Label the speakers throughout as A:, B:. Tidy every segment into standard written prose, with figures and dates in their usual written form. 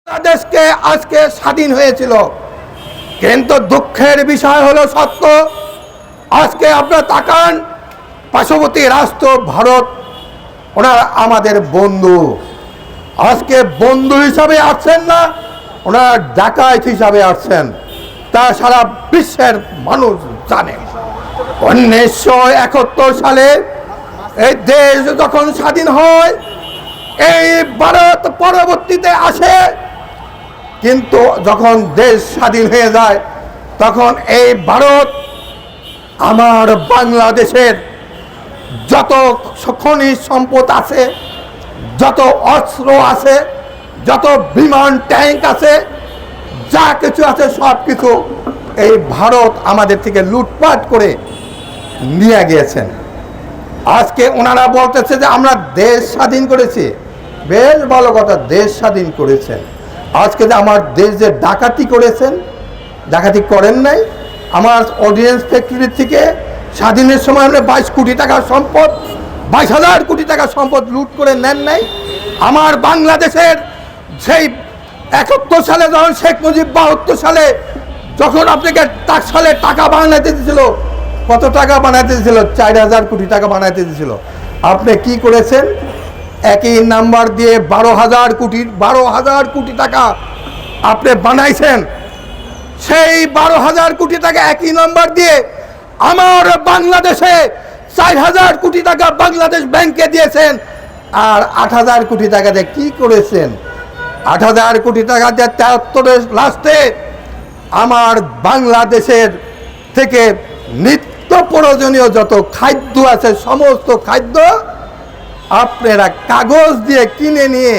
A: বাংলাদেশকে আজকে স্বাধীন হয়েছিল, কিন্তু দুঃখের বিষয় হলো সত্য, আজকে আপনারা তাকান পার্শ্ববর্তী রাষ্ট্র ভারত, ওনারা আমাদের বন্ধু, আজকে বন্ধু হিসাবে আসছেন না, ওনারা ডাকাত হিসাবে আসছেন, তা সারা বিশ্বের মানুষ জানে। 1971 সালে এই দেশ যখন স্বাধীন হয়, এই ভারত পরবর্তীতে আসে, কিন্তু যখন দেশ স্বাধীন হয়ে যায় তখন এই ভারত আমার বাংলাদেশের যত খনিজ সম্পদ আছে, যত অস্ত্র আছে, যত বিমান ট্যাঙ্ক আছে, যা কিছু আছে সব কিছু এই ভারত আমাদের থেকে লুটপাট করে নিয়ে গিয়েছেন। আজকে ওনারা বলতেছে যে আমরা দেশ স্বাধীন করেছি, বেশ ভালো কথা, দেশ স্বাধীন করেছেন। আজকে যে আমার দেশ যে ডাকাতি করেছেন, ডাকাতি করেন নাই। আমার অর্ডিন্যান্স ফ্যাক্টরি থেকে স্বাধীনের সময় আমরা 22 কোটি টাকার সম্পদ, 22,000 কোটি টাকার সম্পদ লুট করে নেন নাই। আমার বাংলাদেশের সেই 71 সালে যখন শেখ মুজিব 72 সালে যখন আপনাকে সালে টাকা বানাইতে দিয়েছিল, কত টাকা বানাইতে দিয়েছিল? 4,000 কোটি টাকা বানাইতে দিয়েছিল। আপনি কি করেছেন? একই নাম্বার দিয়ে 12,000 কোটি টাকা আপনি বানাইছেন। সেই 12,000 কোটি টাকা একই নাম্বার দিয়ে আমার বাংলাদেশে 4,000 কোটি টাকা বাংলাদেশ ব্যাংকে দিয়েছেন। আর 8,000 কোটি টাকা দিয়ে কি করেছেন? 8,000 কোটি টাকা দিয়ে 73-এর লাস্টে আমার বাংলাদেশের থেকে নিত্য প্রয়োজনীয় যত খাদ্য আছে, সমস্ত খাদ্য আপনারা কাগজ দিয়ে কিনে নিয়ে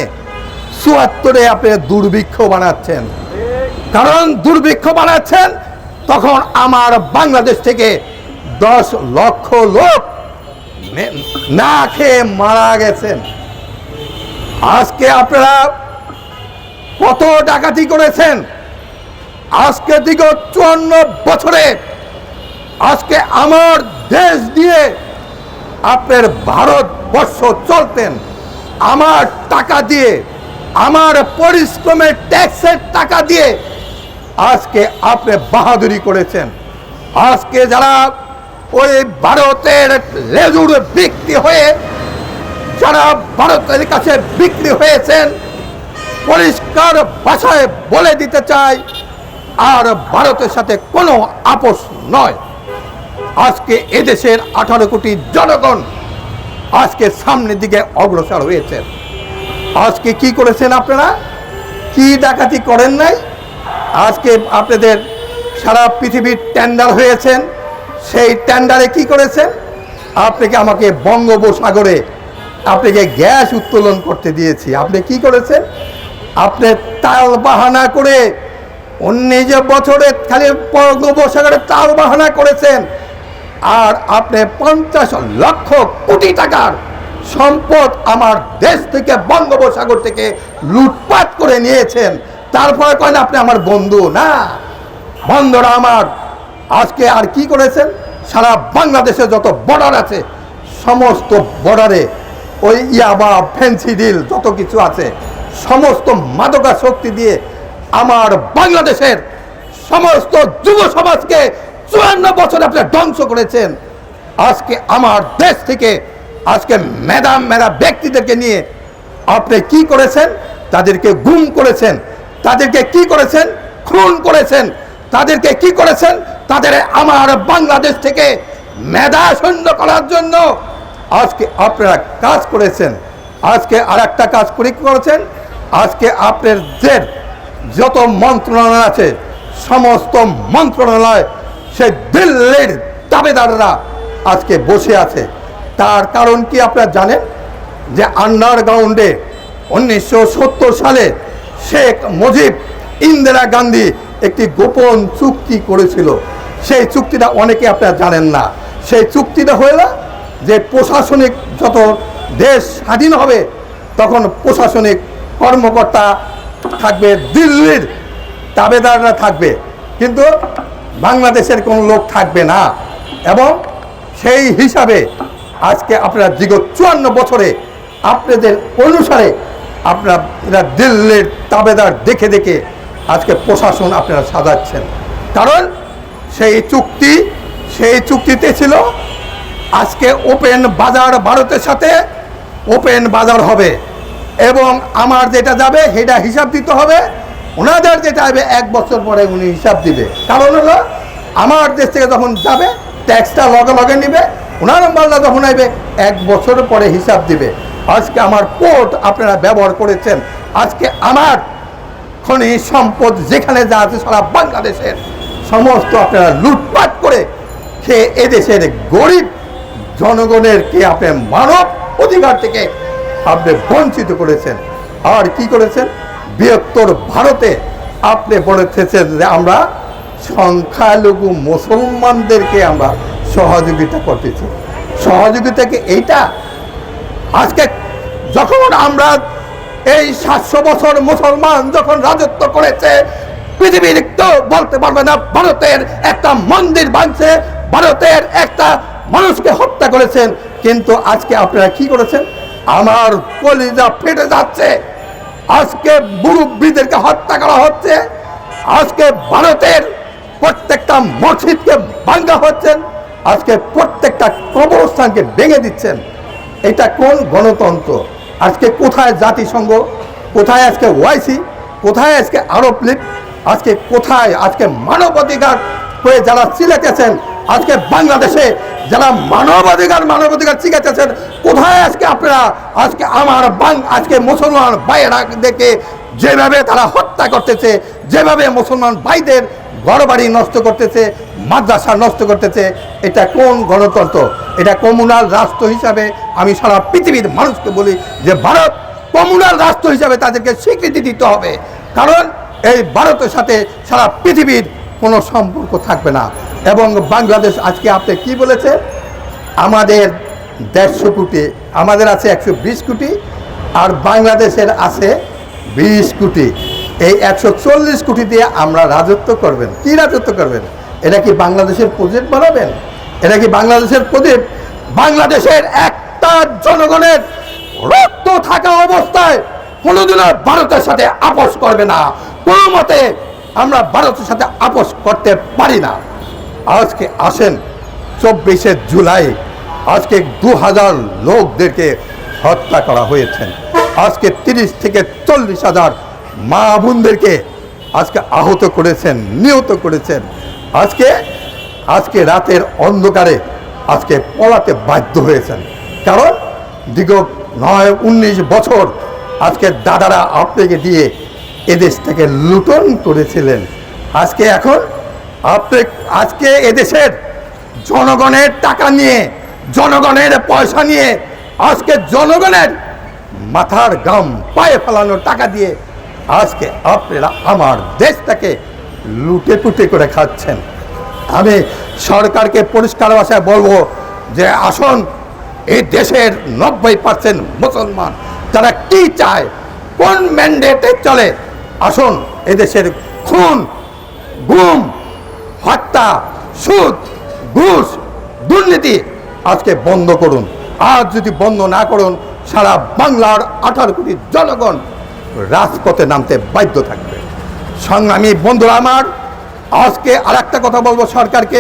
A: 74-এ আপনি দুর্ভিক্ষ বানাচ্ছেন। কারণ দুর্ভিক্ষ বানাচ্ছেন, তখন আমার বাংলাদেশ থেকে 10 লক্ষ লোক না খেয়ে মারা গেছেন। আজকে আপনারা কত ডাকাতি করেছেন? আজকে বিগত 54 বছরে আজকে আমার দেশ দিয়ে আপনার ভারতবর্ষ চলতেন, আমার টাকা দিয়ে, আমার পরিশ্রমের ট্যাক্সের টাকা দিয়ে আজকে আপনি বাহাদুরি করেছেন। আজকে যারা ওই ভারতের লেজুর বিক্রি হয়ে, যারা ভারতের কাছে বিক্রি হয়েছেন, পরিষ্কার ভাষায় বলে দিতে চাই, আর ভারতের সাথে কোনো আপোষ নয়। আজকে এদেশের 18 কোটি জনগণ আজকে সামনের দিকে অগ্রসর হয়েছে। আজকে কি করেছেন আপনারা? কি ডাকাতি করেন নাই? আজকে আপনাদের সারা পৃথিবীর টেন্ডার হয়েছেন, সেই টেন্ডারে কি করেছেন? আপনাকে আমাকে বঙ্গোপসাগরে আপনাকে গ্যাস উত্তোলন করতে দিয়েছি, আপনি কি করেছেন? আপনি তাল বাহানা করে 19 বছরে খালি বঙ্গোপসাগরে তাল বাহানা করেছেন, আর আপনি 50 লক্ষ কোটি টাকার সম্পদ আমার দেশ থেকে, বঙ্গোপসাগর থেকে লুটপাট করে নিয়েছেন। তারপরে কেন আপনি আমার বন্ধু? না, বন্ধুরা আমার। আজকে আর কি করেছেন? সারা বাংলাদেশে যত বর্ডার আছে, সমস্ত বর্ডারে ওই ইয়াবা, ফেন্সিডিল যত কিছু আছে, সমস্ত মাদকাসক্তি দিয়ে আমার বাংলাদেশের সমস্ত যুব সমাজকে 54 বছর আপনি ধ্বংস করেছেন। আজকে আমার দেশ থেকে আজকে মেধা ব্যক্তিদেরকে নিয়ে আপনি কি করেছেন? তাদেরকে গুম করেছেন, তাদেরকে কি করেছেন? খুন করেছেন, তাদেরকে কি করেছেন? তাদের আমার বাংলাদেশ থেকে মেধা শূন্য করার জন্য আজকে আপনারা কাজ করেছেন। আজকে আর একটা কাজ করেছেন, আজকে আপনাদের যত মন্ত্রণালয় আছে, সমস্ত মন্ত্রণালয় সে দিল্লির দাবেদাররা আজকে বসে আছে। তার কারণ কি আপনারা জানেন? যে আন্ডারগ্রাউন্ডে 1970 সালে শেখ মুজিব, ইন্দিরা গান্ধী একটি গোপন চুক্তি করেছিল। সেই চুক্তিটা অনেকে আপনারা জানেন না। সেই চুক্তিটা হলো যে প্রশাসনিক, যত দেশ স্বাধীন হবে তখন প্রশাসনিক কর্মকর্তা থাকবে, দিল্লির দাবেদাররা থাকবে, কিন্তু বাংলাদেশের কোনো লোক থাকবে না। এবং সেই হিসাবে আজকে আপনারা বিগত 54 বছরে আপনাদের অনুসারে আপনারা এরা দিল্লির তাবেদার দেখে দেখে আজকে প্রশাসন আপনারা সাজাচ্ছেন। কারণ সেই চুক্তিতে ছিল আজকে ওপেন বাজার ভারতের সাথে ওপেন বাজার হবে এবং আমার যেটা যাবে সেটা হিসাব দিতে হবে, ওনাদের যেটা হবে 1 বছর পরে উনি হিসাব দিবে। কারণ হলো আমার দেশ থেকে যখন যাবে ট্যাক্সটা লগে লগে নিবে, ওনার মালটা যখন আসবে 1 বছর পরে হিসাব দিবে। আজকে আমার পোর্ট আপনারা ব্যবহার করেছেন, আজকে আমার খনিজ সম্পদ যেখানে যা আছে সারা বাংলাদেশের সমস্ত আপনারা লুটপাট করে খেয়ে এদেশের গরিব জনগণের কে আপনি মানব অধিকার থেকে আপনি বঞ্চিত করেছেন। আর কি করেছেন, বৃহত্তর ভারতে আপনি বলেছেন যে আমরা সংখ্যালঘু মুসলমানদেরকে আমরা সহযোগিতা করতেছি। সহযোগিতাকে এইটা আজকে যখন আমরা এই 700 বছর মুসলমান যখন রাজত্ব করেছে, পৃথিবীর কেউ বলতে পারবে না ভারতের একটা মন্দির ভাঙছে, ভারতের একটা মানুষকে হত্যা করেছেন। কিন্তু আজকে আপনারা কি করেছেন, আমার কলিজা ফেটে যাচ্ছে। আজকে মুরব্বীদেরকে হত্যা করা হচ্ছে, আজকে ভারতের প্রত্যেকটা মসজিদকে ভাঙা হচ্ছেন, আজকে প্রত্যেকটা কবরস্থানকে ভেঙে দিচ্ছেন। এটা কোন গণতন্ত্র? আজকে কোথায় জাতিসংঘ, কোথায় আজকে ওআইসি, কোথায় আজকে আরব লীগ, আজকে কোথায় আজকে মানবাধিকার হয়ে যারা চিলেতেছেন, আজকে বাংলাদেশে যারা মানবাধিকার চিলেতেছেন, কোথায় আজকে আপনারা আজকে আজকে মুসলমান ভাইয়েরা দেখে যেভাবে তারা হত্যা করতেছে, যেভাবে মুসলমান ভাইদের ঘরবাড়ি নষ্ট করতেছে, মাদ্রাসা নষ্ট করতেছে, এটা কোন গণতন্ত্র? এটা কমিউনাল রাষ্ট্র হিসাবে আমি সারা পৃথিবীর মানুষকে বলি যে ভারত কমিউনাল রাষ্ট্র হিসাবে তাদেরকে স্বীকৃতি দিতে হবে। কারণ এই ভারতের সাথে সারা পৃথিবীর কোনো সম্পর্ক থাকবে না। এবং বাংলাদেশ আজকে আপনি কি বলেছে, আমাদের 150 কোটি, আমাদের আছে 120 কোটি, আর বাংলাদেশের আছে 20 কোটি। এই 140 কোটি দিয়ে আমরা রাজত্ব করবেন। কি রাজত্ব করবেন? এটা কি বাংলাদেশের প্রজেক্ট বানাবেন? এটা কি বাংলাদেশের প্রজেক্ট? বাংলাদেশের একটা জনগণের রক্ত থাকা অবস্থায় কোনোদিনও ভারতের সাথে আপোষ করবে না। কোনো মতে আমরা ভারতের সাথে আপোষ করতে পারি না। আজকে আসেন 24শে জুলাই আজকে 2000 লোকদেরকে হত্যা করা হয়েছে। আজকে 30 থেকে 40,000 মা বোনদেরকে আজকে আহত করেছেন, নিহত করেছেন। আজকে রাতের অন্ধকারে আজকে পলাতে বাধ্য হয়েছেন। কারণ বিগত 19 বছর আজকে দাদারা আপনাকে দিয়ে এদেশ থেকে লুটন করেছিলেন। আজকে এদেশের জনগণের টাকা নিয়ে, জনগণের পয়সা নিয়ে, আজকে জনগণের মাথার গাম পায়ে ফেলানোর টাকা দিয়ে আজকে আপনারা আমার দেশটাকে লুটে পুটে করে খাচ্ছেন। আমি সরকারকে পরিষ্কার ভাষায় বলবো যে আসুন, এই দেশের 90% মুসলমান তারা কি চায়, কোন ম্যান্ডেটে চলে, আসুন এদেশের খুন, গুম, হত্যা, সুদ, ঘুষ, দুর্নীতি আজকে বন্ধ করুন। আর যদি বন্ধ না করুন, সারা বাংলার 18 কোটি জনগণ রাজপথে নামতে বাধ্য থাকবে। সংগ্রামী বন্ধুরা আমার, আজকে আর একটা কথা বলবো সরকারকে,